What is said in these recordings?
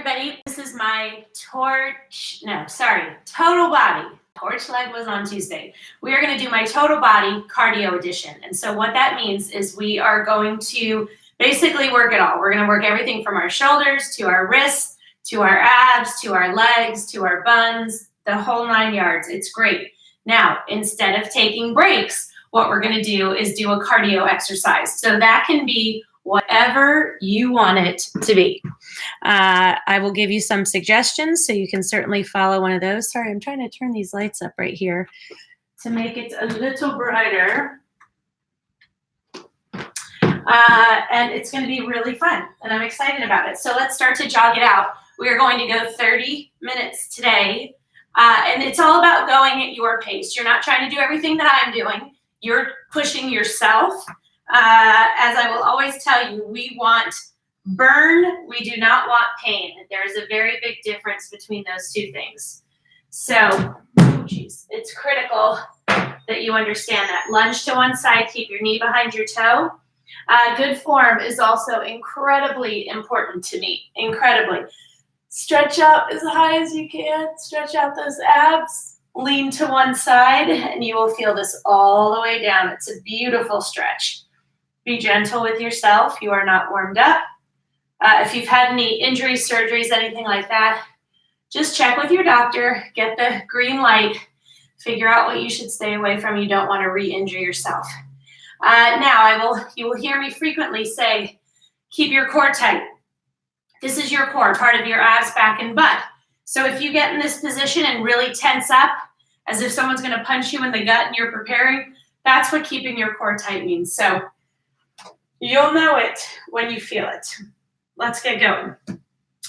everybody. This is my total body. Torch leg was on Tuesday. We are going to do my total body cardio edition. And so what that means is we are going to basically work it all. We're going to work everything from our shoulders to our wrists, to our abs, to our legs, to our buns, the whole 9 yards. It's great. Now, instead of taking breaks, what we're going to do is do a cardio exercise. So that can be whatever you want it to be. I will give you some suggestions so you can certainly follow one of those. Sorry, I'm trying to turn these lights up right here to make it a little brighter. And it's going to be really fun, and I'm excited about it. So let's start to jog it out. We are going to go 30 minutes today, and it's all about going at your pace. You're not trying to do everything that I'm doing. You're pushing yourself. As I will always tell you, we want burn, we do not want pain. There is a very big difference between those two things. So, it's critical that you understand that. Lunge to one side, keep your knee behind your toe. Good form is also incredibly important to me, incredibly. Stretch out as high as you can, stretch out those abs, lean to one side, and you will feel this all the way down. It's a beautiful stretch. Be gentle with yourself. You are not warmed up. If you've had any injuries, surgeries, anything like that, just check with your doctor, get the green light, figure out what you should stay away from. You don't want to re-injure yourself. Now, you will hear me frequently say, keep your core tight. This is your core, part of your abs, back, and butt. So if you get in this position and really tense up, as if someone's going to punch you in the gut and you're preparing, that's what keeping your core tight means. So you'll know it when you feel it. Let's get going.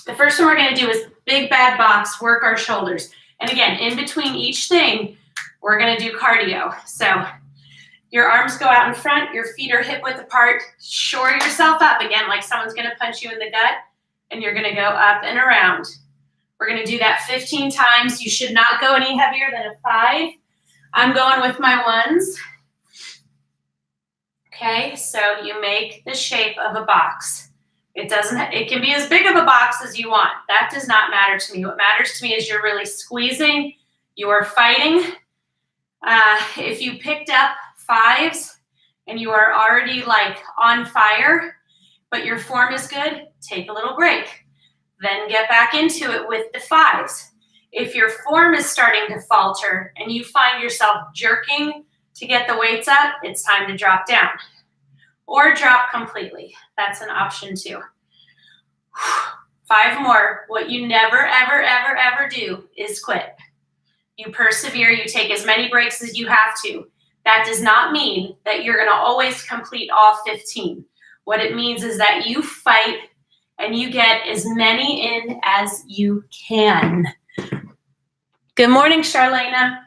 The first one we're going to do is big bad box, work our shoulders. And again, in between each thing, we're going to do cardio. So your arms go out in front, your feet are hip width apart. Shore yourself up again, like someone's going to punch you in the gut, and you're going to go up and around. We're going to do that 15 times. You should not go any heavier than a 5. I'm going with my ones. Okay, so you make the shape of a box. It can be as big of a box as you want. That does not matter to me. What matters to me is you're really squeezing, you are fighting. If you picked up 5s and you are already like on fire, but your form is good, take a little break. Then get back into it with the 5s. If your form is starting to falter and you find yourself jerking to get the weights up, it's time to drop down. Or drop completely. That's an option too. 5 more. What you never, ever, ever, ever do is quit. You persevere. You take as many breaks as you have to. That does not mean that you're going to always complete all 15. What it means is that you fight and you get as many in as you can. Good morning, Charlena.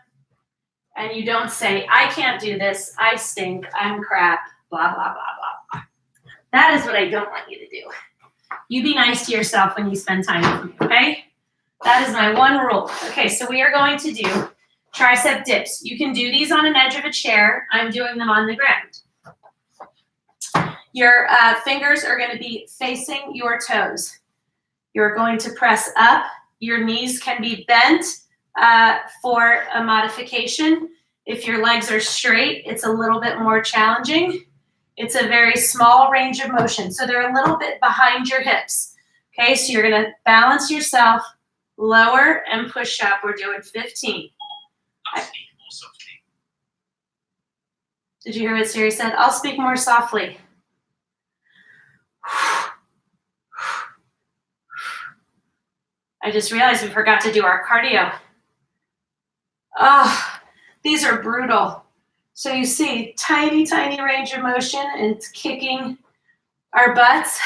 And you don't say, I can't do this. I stink. I'm crap. Blah, blah, blah, blah, blah. That is what I don't want you to do. You be nice to yourself when you spend time with me, okay? That is my one rule. Okay, so we are going to do tricep dips. You can do these on an edge of a chair. I'm doing them on the ground. Your fingers are going to be facing your toes. You're going to press up. Your knees can be bent for a modification. If your legs are straight, it's a little bit more challenging. It's a very small range of motion. So they're a little bit behind your hips. Okay, so you're going to balance yourself, lower, and push up. We're doing 15. Did you hear what Siri said? I'll speak more softly. I just realized we forgot to do our cardio. Oh, these are brutal. So you see, tiny, tiny range of motion, and it's kicking our butts.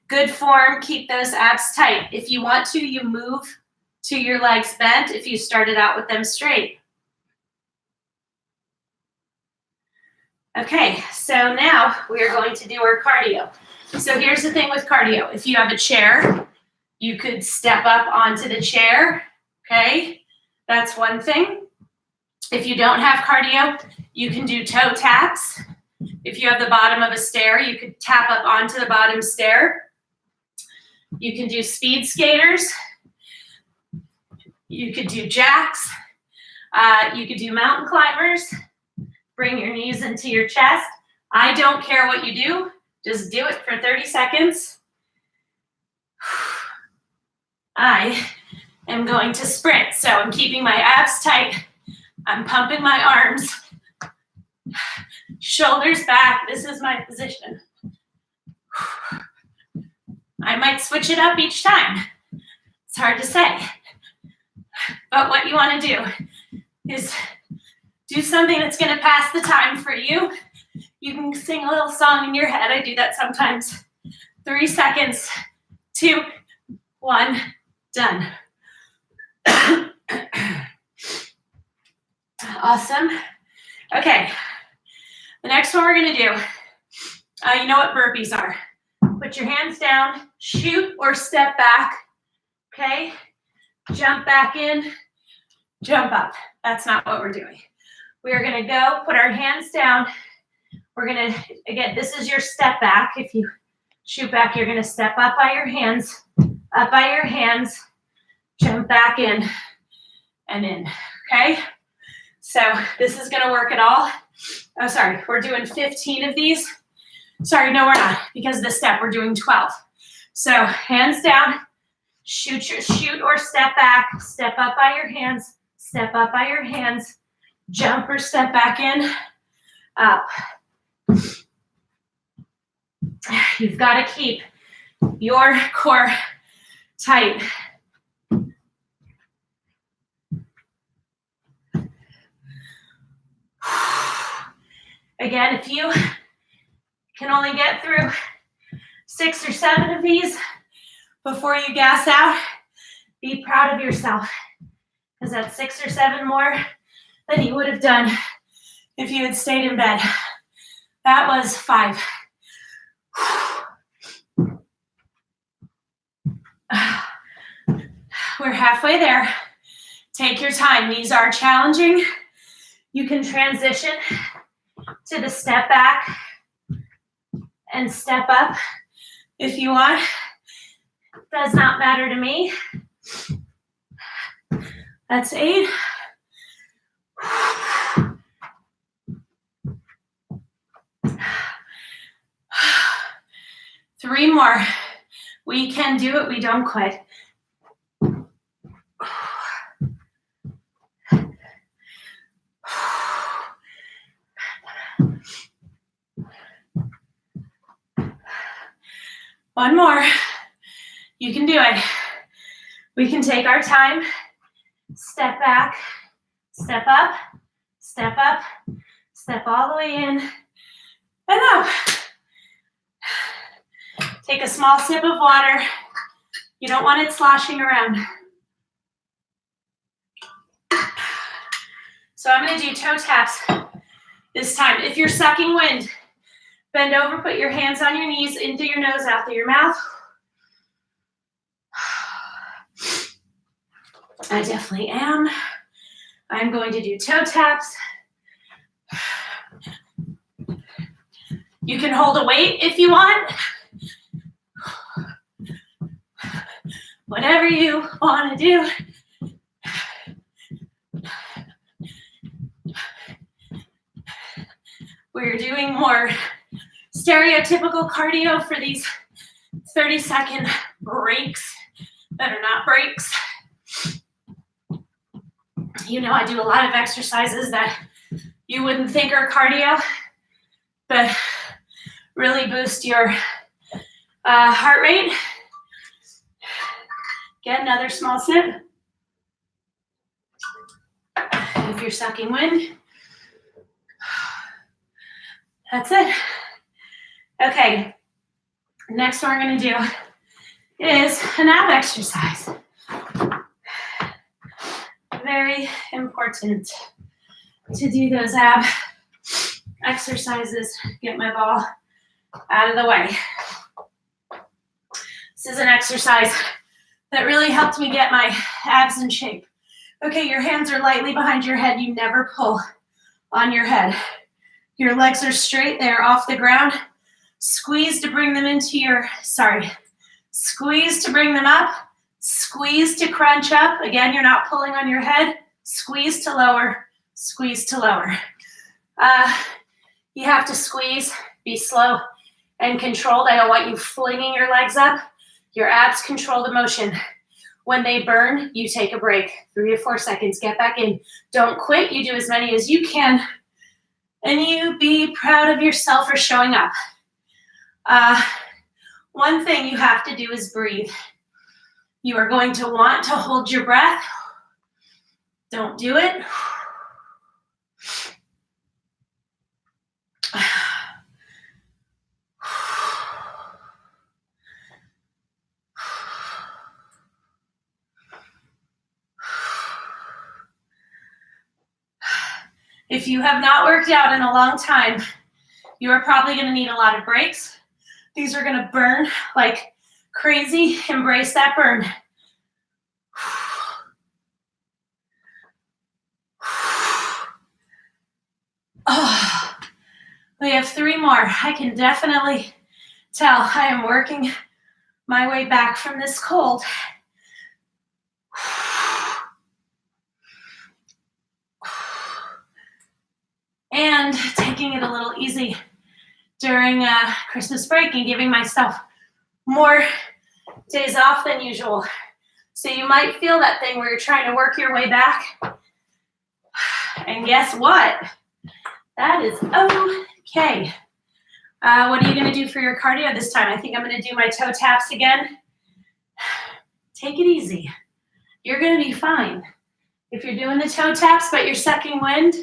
Good form, keep those abs tight. If you want to, you move to your legs bent if you started out with them straight. Okay, so now we are going to do our cardio. So here's the thing with cardio. If you have a chair, you could step up onto the chair, okay? That's one thing. If you don't have cardio, you can do toe taps. If you have the bottom of a stair, you could tap up onto the bottom stair. You can do speed skaters. You could do jacks. You could do mountain climbers. Bring your knees into your chest. I don't care what you do. Just do it for 30 seconds. I am going to sprint. So I'm keeping my abs tight. I'm pumping my arms. Shoulders back. This is my position. I might switch it up each time. It's hard to say. But what you want to do is do something that's going to pass the time for you. You can sing a little song in your head. I do that sometimes. 3 seconds, 2, 1, done. Awesome. Okay. The next one we're going to do, you know what burpees are. Put your hands down, shoot or step back. Okay. Jump back in, jump up. That's not what we're doing. We are going to go, put our hands down. We're going to, again, this is your step back. If you shoot back, you're going to step up by your hands, jump back in and in, okay? So this is going to work at all. Oh, sorry, we're doing 15 of these. Sorry, no, we're not, because of the step, we're doing 12. So hands down, shoot or step back, step up by your hands, step up by your hands, jump or step back in, up. You've got to keep your core tight. Again, if you can only get through 6 or 7 of these before you gas out, be proud of yourself, because that's 6 or 7 more than you would have done if you had stayed in bed. That was 5. We're halfway there. Take your time. These are challenging. You can transition to the step back and step up if you want. Does not matter to me. That's 8. Three more. We can do it. We don't quit. One more. You can do it. We can take our time. Step back, step up, step up, step all the way in, and up. Take a small sip of water. You don't want it sloshing around. So I'm going to do toe taps this time. If you're sucking wind, bend over, put your hands on your knees, into your nose, out through your mouth. I definitely am. I'm going to do toe taps. You can hold a weight if you want. Whatever you want to do. We're doing more stereotypical cardio for these 30-second breaks that are not breaks. You know, I do a lot of exercises that you wouldn't think are cardio, but really boost your heart rate. Get another small sip. If you're sucking wind. That's it. Okay, next one we're going to do is an ab exercise. Very important to do those ab exercises. Get my ball out of the way. This is an exercise that really helped me get my abs in shape. Okay, your hands are lightly behind your head. You never pull on your head. Your legs are straight. They're off the ground. Squeeze to bring them into your, Squeeze to bring them up. Squeeze to crunch up. Again, you're not pulling on your head. Squeeze to lower. Squeeze to lower. You have to squeeze. Be slow and controlled. I don't want you flinging your legs up. Your abs control the motion. When they burn, you take a break. 3 to 4 seconds. Get back in. Don't quit. You do as many as you can. And you be proud of yourself for showing up. One thing you have to do is breathe. You are going to want to hold your breath. Don't do it. If you have not worked out in a long time, you are probably going to need a lot of breaks. These are going to burn like crazy. Embrace that burn. Oh, we have 3 more. I can definitely tell I am working my way back from this cold. And taking it a little easy during Christmas break and giving myself more days off than usual. So you might feel that thing where you're trying to work your way back. And guess what? That is okay. What are you going to do for your cardio this time? I think I'm going to do my toe taps again. Take it easy. You're going to be fine. If you're doing the toe taps but you're sucking wind,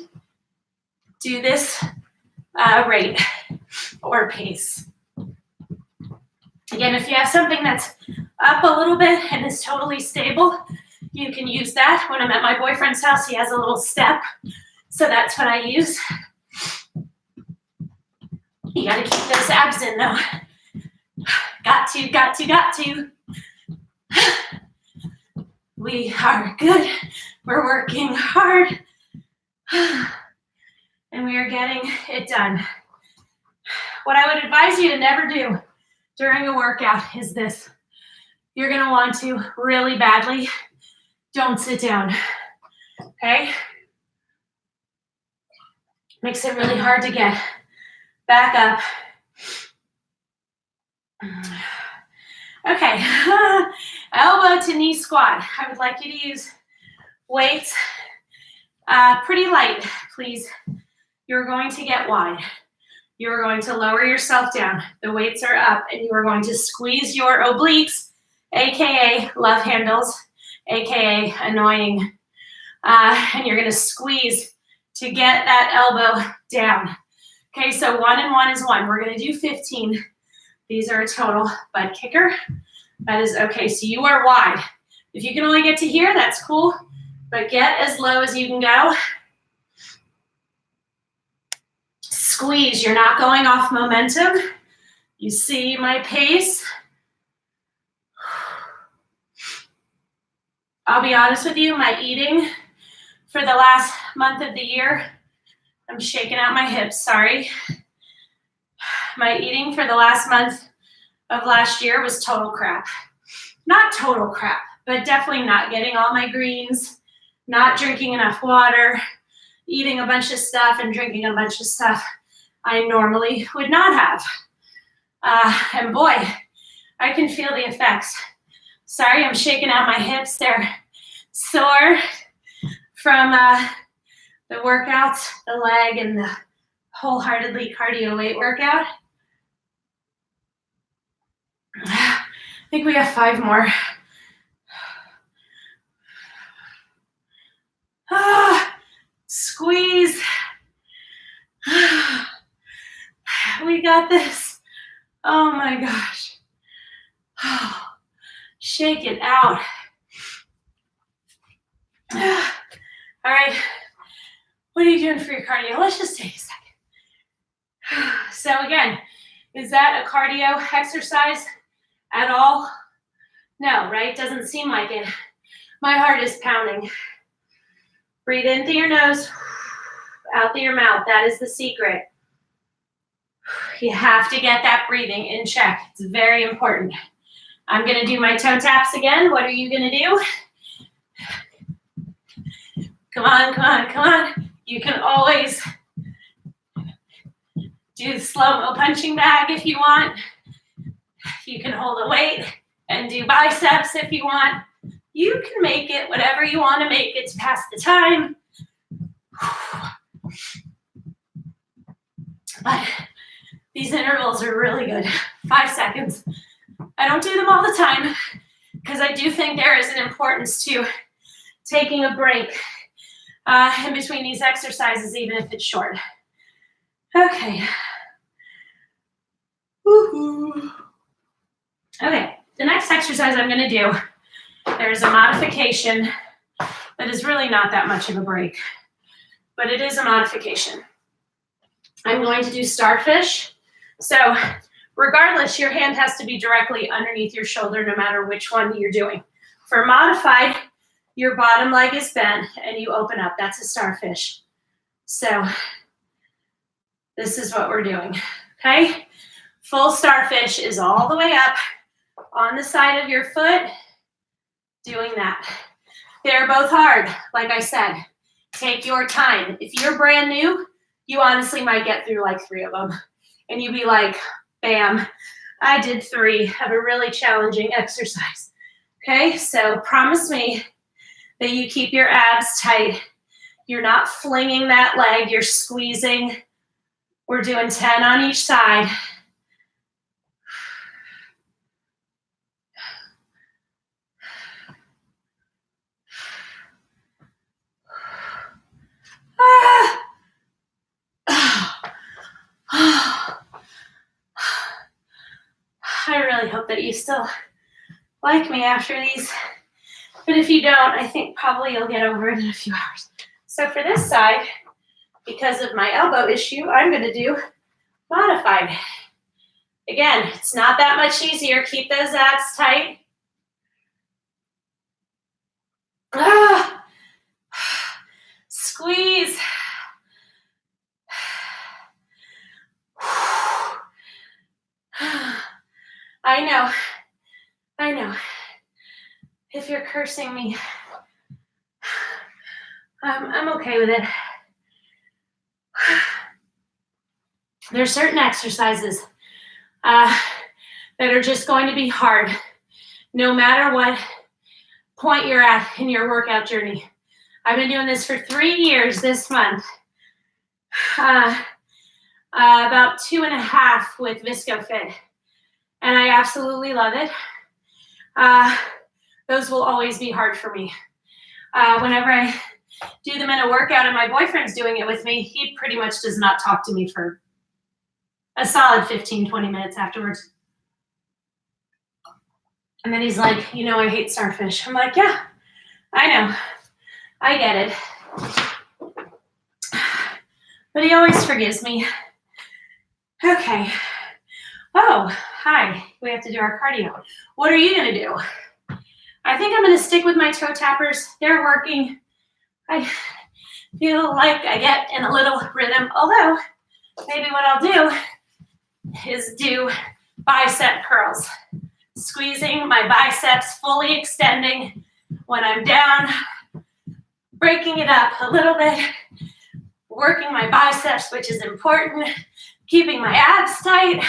do this rate or pace. Again, if you have something that's up a little bit and is totally stable, you can use that. When I'm at my boyfriend's house, he has a little step, so that's what I use. You gotta keep those abs in though. Got to. We are good. We're working hard. And we are getting it done. What I would advise you to never do during a workout is this. You're gonna want to really badly, don't sit down, okay? Makes it really hard to get back up. Okay, elbow to knee squat. I would like you to use weights pretty light, please. You're going to get wide. You're going to lower yourself down. The weights are up, and you are going to squeeze your obliques, AKA love handles, AKA annoying. And you're going to squeeze to get that elbow down. Okay, so 1 and 1 is 1. We're going to do 15. These are a total butt kicker. That is okay. So you are wide. If you can only get to here, that's cool, but get as low as you can go. Squeeze. You're not going off momentum. You see my pace. I'll be honest with you, my eating for the last month of the year, I'm shaking out my hips, sorry. My eating for the last month of last year was total crap. Not total crap, but definitely not getting all my greens, not drinking enough water, eating a bunch of stuff and drinking a bunch of stuff I normally would not have. And boy, I can feel the effects. Sorry, I'm shaking out my hips. They're sore from the workouts, the leg, and the wholeheartedly cardio weight workout. I think we have 5 more. Squeeze. We got this. Oh my gosh. Shake it out. All right. What are you doing for your cardio? Let's just take a second. So again, is that a cardio exercise at all? No, right? Doesn't seem like it. My heart is pounding. Breathe in through your nose, out through your mouth. That is the secret. You have to get that breathing in check. It's very important. I'm gonna do my toe taps again. What are you gonna do? Come on, come on, come on. You can always do the slow-mo punching bag if you want. You can hold a weight and do biceps if you want. You can make it whatever you want to make it to pass the time. But these intervals are really good. 5 seconds. I don't do them all the time because I do think there is an importance to taking a break in between these exercises, even if it's short. Okay. Woo-hoo. Okay, the next exercise I'm gonna do, there's a modification that is really not that much of a break, but it is a modification. I'm going to do starfish. So regardless, your hand has to be directly underneath your shoulder no matter which one you're doing. For modified, your bottom leg is bent and you open up. That's a starfish. So this is what we're doing, okay? Full starfish is all the way up on the side of your foot, doing that. They're both hard, like I said. Take your time. If you're brand new, you honestly might get through like 3 of them. And you'd be like, bam, I did 3 of a really challenging exercise. Okay, so promise me that you keep your abs tight. You're not flinging that leg, you're squeezing. We're doing 10 on each side. I really hope that you still like me after these. But if you don't, I think probably you'll get over it in a few hours. So for this side, because of my elbow issue, I'm going to do modified. Again, it's not that much easier. Keep those abs tight. Squeeze. I know. If you're cursing me, I'm okay with it. There's certain exercises that are just going to be hard, no matter what point you're at in your workout journey. I've been doing this for 3 years this month. About 2.5 with ViscoFit. And I absolutely love it. Those will always be hard for me. Whenever I do them in a workout and my boyfriend's doing it with me, he pretty much does not talk to me for a solid 15, 20 minutes afterwards. And then he's like, you know, I hate starfish. I'm like, yeah, I know. I get it. But he always forgives me. Okay. Oh, hi. We have to do our cardio. What are you going to do? I think I'm going to stick with my toe tappers. They're working. I feel like I get in a little rhythm, although maybe what I'll do is do bicep curls. Squeezing my biceps, fully extending when I'm down, breaking it up a little bit, working my biceps, which is important, keeping my abs tight.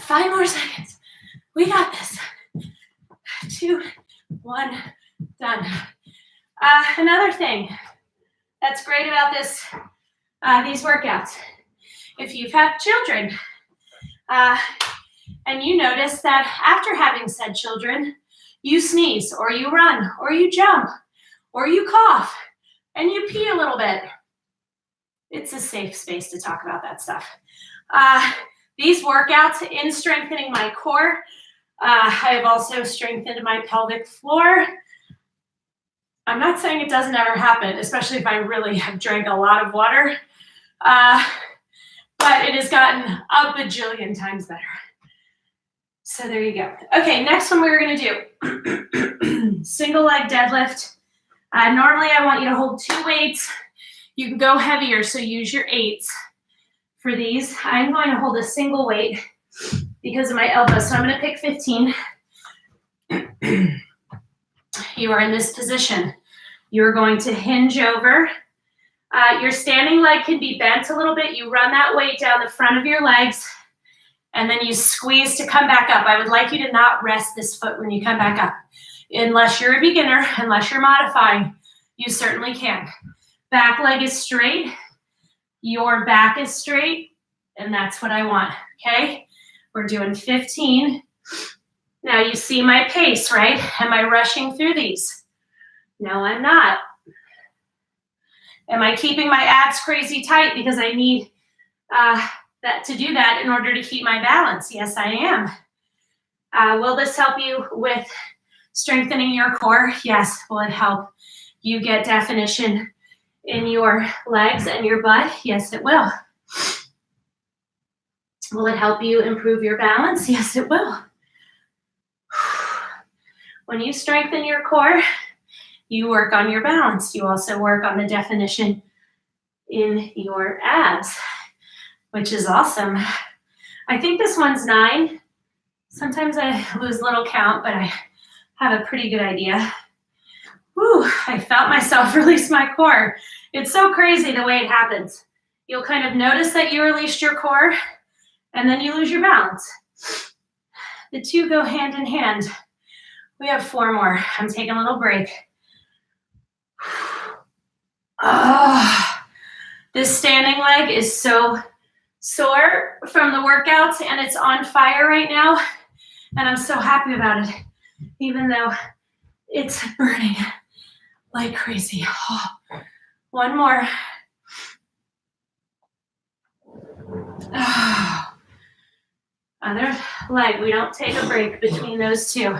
5 more seconds. We got this. 2, 1, done. Another thing that's great about these workouts, if you've had children, and you notice that after having said children, you sneeze, or you run, or you jump, or you cough, and you pee a little bit. It's a safe space to talk about that stuff. These workouts in strengthening my core, I have also strengthened my pelvic floor. I'm not saying it doesn't ever happen, especially if I really have drank a lot of water, but it has gotten a bajillion times better. So there you go. Okay, next one we're gonna do single leg deadlift. Normally I want you to hold 2 weights. You can go heavier, so use your 8s for these. I'm going to hold a single weight because of my elbow. So I'm gonna pick 15. You are in this position. You're going to hinge over. Your standing leg can be bent a little bit. You run that weight down the front of your legs, and then you squeeze to come back up. I would like you to not rest this foot when you come back up. Unless you're a beginner, unless you're modifying, you certainly can. Back leg is straight. Your back is straight, and that's what I want, okay? We're doing 15. Now you see my pace, right? Am I rushing through these? No, I'm not. Am I keeping my abs crazy tight because I need that to do that in order to keep my balance? Yes, I am. Will this help you with strengthening your core? Yes. Will it help you get definition in your legs and your butt? Yes, it will. Will it help you improve your balance? Yes, it will. When you strengthen your core, you work on your balance. You also work on the definition in your abs, which is awesome. I think this one's 9. Sometimes I lose little count, but I have a pretty good idea. Whew, I felt myself release my core. It's so crazy the way it happens. You'll kind of notice that you released your core, and then you lose your balance. The two go hand in hand. We have 4 more. I'm taking a little break. Oh, this standing leg is so sore from the workouts, and it's on fire right now, and I'm so happy about it, even though it's burning like crazy. Oh, 1 more. Oh. Other leg. We don't take a break between those two.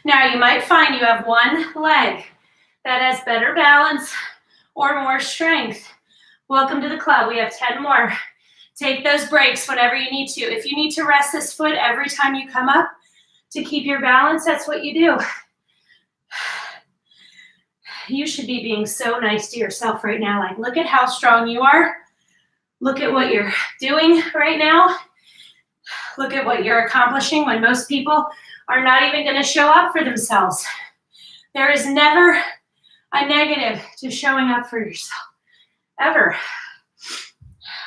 Now you might find you have 1 leg that has better balance or more strength. Welcome to the club. We have 10 more. Take those breaks whenever you need to. If you need to rest this foot every time you come up to keep your balance, that's what you do. You should be being so nice to yourself right now. Like, look at how strong you are. Look at what you're doing right now. Look at what you're accomplishing when most people are not even going to show up for themselves. There is never a negative to showing up for yourself, ever.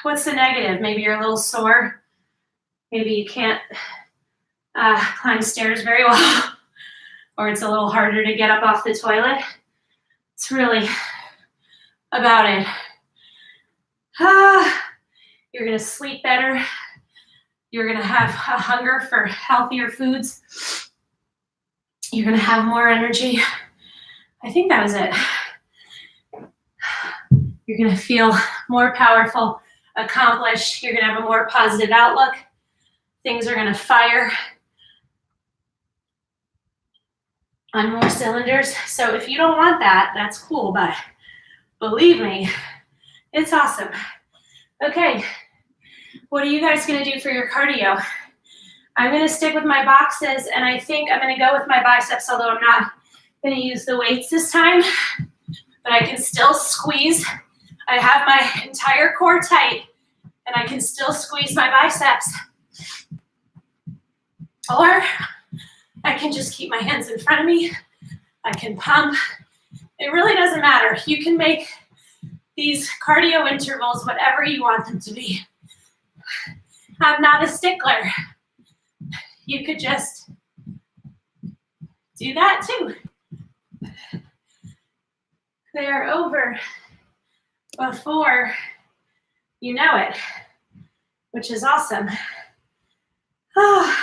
What's the negative? Maybe you're a little sore. Maybe you can't climb stairs very well, or it's a little harder to get up off the toilet. It's really about it. You're going to sleep better. You're going to have a hunger for healthier foods. You're going to have more energy. I think that was it. You're going to feel more powerful, accomplished. You're going to have a more positive outlook. Things are going to fire on more cylinders. So if you don't want that, that's cool, but believe me, it's awesome. Okay, what are you guys going to do for your cardio? I'm going to stick with my boxes, and I think I'm going to go with my biceps, although I'm not going to use the weights this time, but I can still squeeze. I have my entire core tight, and I can still squeeze my biceps. Or I can just keep my hands in front of me. I can pump. It really doesn't matter. You can make these cardio intervals whatever you want them to be. I'm not a stickler. You could just do that too. They're over before you know it, which is awesome. Oh.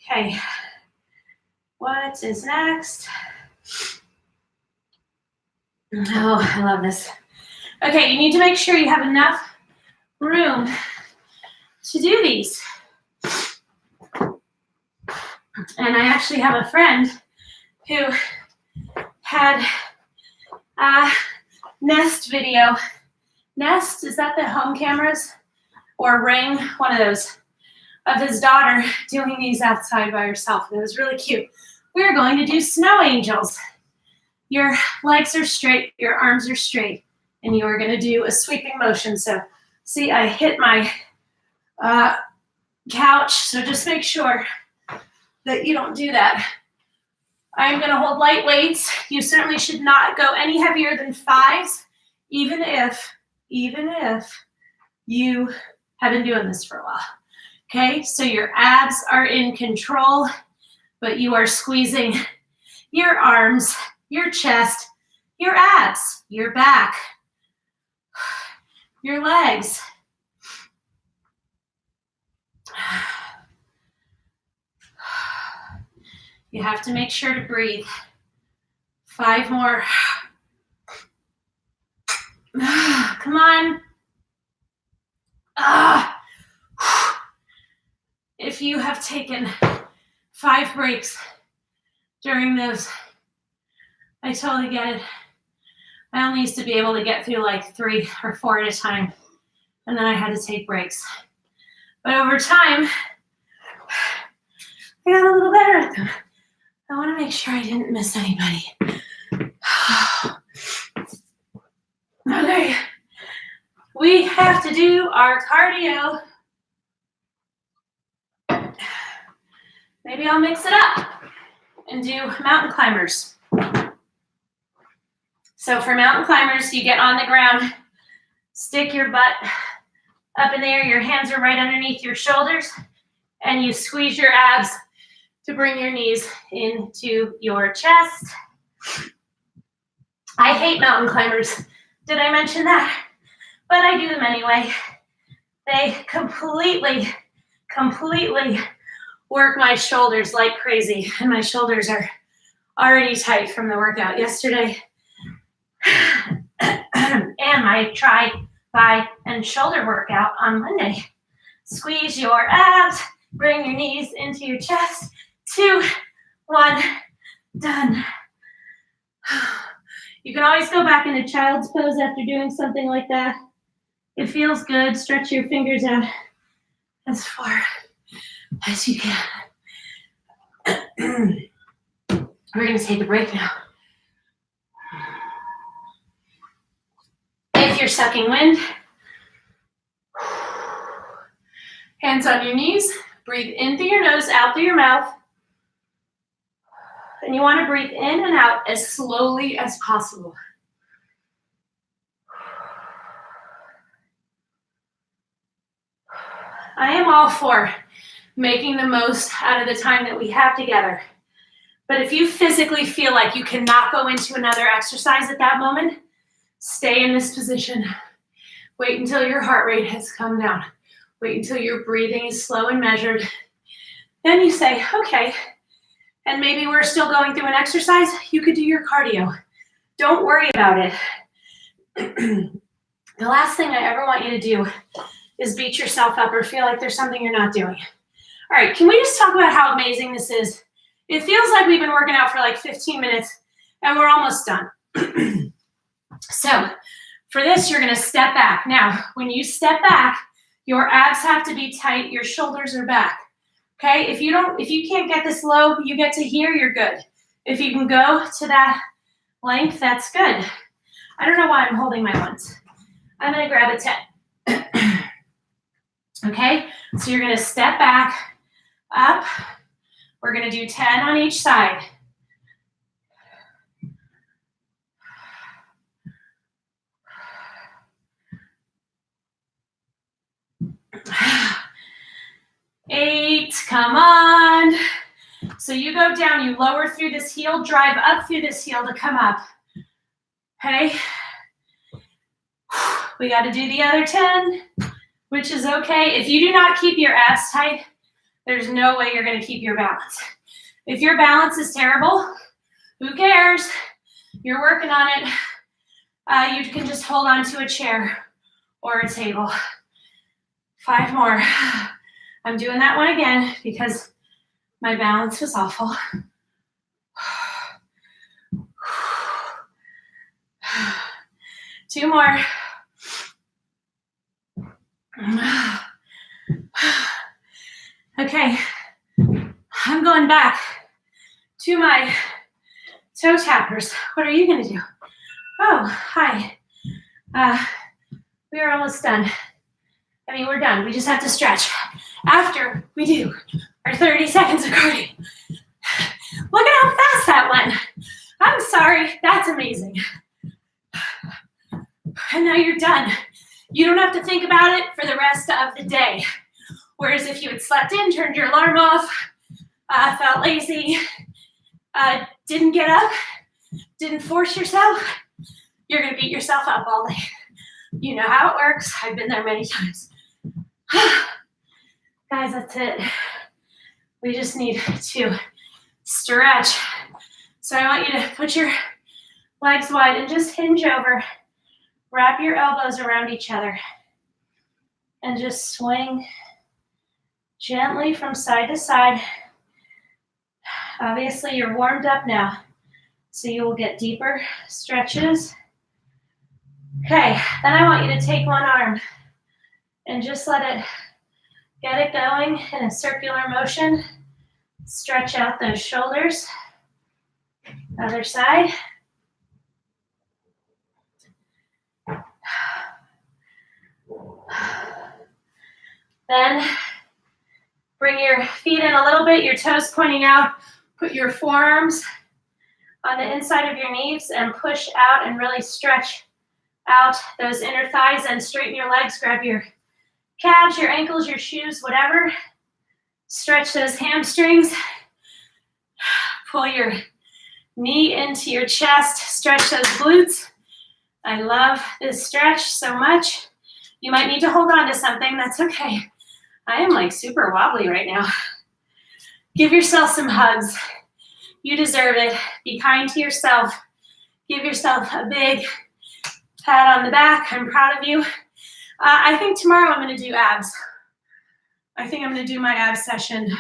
Okay, what is next? Oh, I love this. Okay, you need to make sure you have enough room to do these. And I actually have a friend who had a Nest video. Nest, is that the home cameras? Or Ring, one of those. of his daughter doing these outside by herself. It was really cute. We're going to do snow angels. Your legs are straight, your arms are straight, and you are going to do a sweeping motion. So see, I hit my couch, so just make sure that you don't do that. I'm going to hold light weights. You certainly should not go any heavier than 5s, even if you have been doing this for a while. Okay, so your abs are in control, but you are squeezing your arms, your chest, your abs, your back, your legs. You have to make sure to breathe. 5 more. Come on. If you have taken 5 breaks during those, I totally get it. I only used to be able to get through like 3 or 4 at a time, and then I had to take breaks. But over time, I got a little better at them. I want to make sure I didn't miss anybody. Okay, we have to do our cardio. Maybe I'll mix it up and do mountain climbers. So for mountain climbers, you get on the ground, stick your butt up in the air, your hands are right underneath your shoulders, and you squeeze your abs to bring your knees into your chest. I hate mountain climbers. Did I mention that? But I do them anyway. They completely work my shoulders like crazy, and my shoulders are already tight from the workout yesterday. And my tri, thigh, and shoulder workout on Monday. Squeeze your abs, bring your knees into your chest. 2, 1, done. You can always go back into child's pose after doing something like that. It feels good. Stretch your fingers out as far as you can. We're going to take a break now. If you're sucking wind, hands on your knees, breathe in through your nose, out through your mouth. And you want to breathe in and out as slowly as possible. I am all for making the most out of the time that we have together. But if you physically feel like you cannot go into another exercise at that moment, stay in this position. Wait until your heart rate has come down. Wait until your breathing is slow and measured. Then you say, okay, and maybe we're still going through an exercise, you could do your cardio. Don't worry about it. The last thing I ever want you to do is beat yourself up or feel like there's something you're not doing. All right, can we just talk about how amazing this is? It feels like we've been working out for like 15 minutes and we're almost done. So for this, you're gonna step back. Now, when you step back, your abs have to be tight, your shoulders are back. Okay, if you can't get this low, you get to here, you're good. If you can go to that length, that's good. I don't know why I'm holding my ones. I'm gonna grab a 10. Okay, so you're gonna step back, up. We're gonna do 10 on each side. Eight, come on. So you go down, you lower through this heel, drive up through this heel to come up. Okay. We got to do the other 10, which is okay. If you do not keep your abs tight, there's no way you're going to keep your balance. If your balance is terrible, who cares? You're working on it. You can just hold on to a chair or a table. 5 more. I'm doing that one again because my balance was awful. 2 more. Okay, I'm going back to my toe tappers. What are you gonna do? Oh, hi. We are almost done. I mean, we're done. We just have to stretch after we do our 30 seconds of cardio. Look at how fast that went. I'm sorry, that's amazing. And now you're done. You don't have to think about it for the rest of the day. Whereas if you had slept in, turned your alarm off, felt lazy, didn't get up, didn't force yourself, you're gonna beat yourself up all day. You know how it works. I've been there many times. Guys, that's it. We just need to stretch. So I want you to put your legs wide and just hinge over. Wrap your elbows around each other. And just swing gently from side to side. Obviously, you're warmed up now, so you will get deeper stretches. Okay, then I want you to take one arm and just get it going in a circular motion. Stretch out those shoulders. Other side. Then bring your feet in a little bit, your toes pointing out. Put your forearms on the inside of your knees and push out and really stretch out those inner thighs and straighten your legs. Grab your calves, your ankles, your shoes, whatever. Stretch those hamstrings. Pull your knee into your chest. Stretch those glutes. I love this stretch so much. You might need to hold on to something. That's okay. I am like super wobbly right now. Give yourself some hugs. You deserve it. Be kind to yourself. Give yourself a big pat on the back. I'm proud of you. I think tomorrow I'm going to do abs. I think I'm going to do my abs session.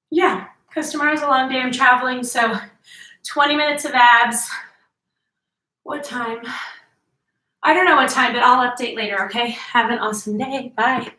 Yeah, because tomorrow's a long day. I'm traveling, so 20 minutes of abs. What time? I don't know what time, but I'll update later, okay? Have an awesome day. Bye.